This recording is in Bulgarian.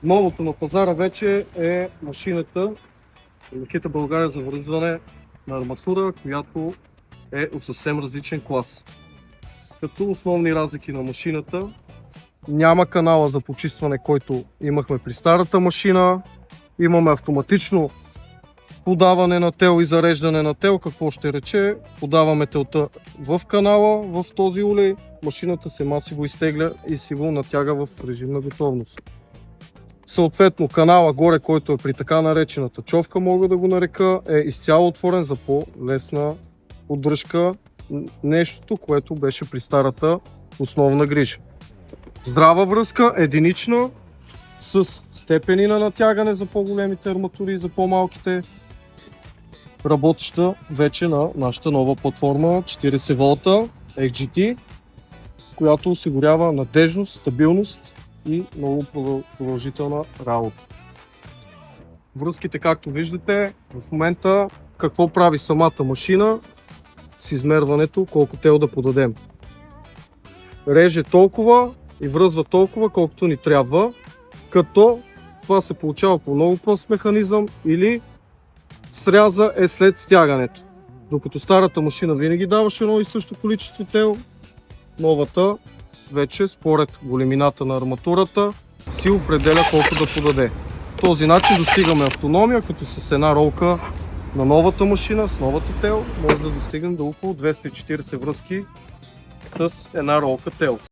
Новото на пазара вече е машината Makita България за връзване на арматура, която е от съвсем различен клас. Като основни разлики на машината: няма канала за почистване, който имахме при старата машина. Имаме автоматично подаване на тел и зареждане на тел. Какво ще рече? Подаваме телта в канала, в този улей. Машината сама си го изтегля и си го натяга в режим на готовност. Съответно канала горе, който е при така наречената човка, мога да го нарека, е изцяло отворен за по-лесна поддръжка. Нещото, което беше при старата основна грижа. Здрава връзка, единична, с степени на натягане за по-големите арматури и за по-малките. Работеща вече на нашата нова платформа 40 волта XGT, която осигурява надежност, стабилност и много продължителна работа. Връзките, както виждате, в момента какво прави самата машина с измерването, колко тел да подадем. Реже толкова и връзва толкова, колкото ни трябва, като това се получава по много прост механизъм или сряза е след стягането. Докато старата машина винаги даваше едно и също количество тел, новата вече според големината на арматурата си определя колко да подаде. По този начин достигаме автономия, като с една ролка на новата машина, с новата тел, може да достигнем до около 240 връзки с една ролка тел.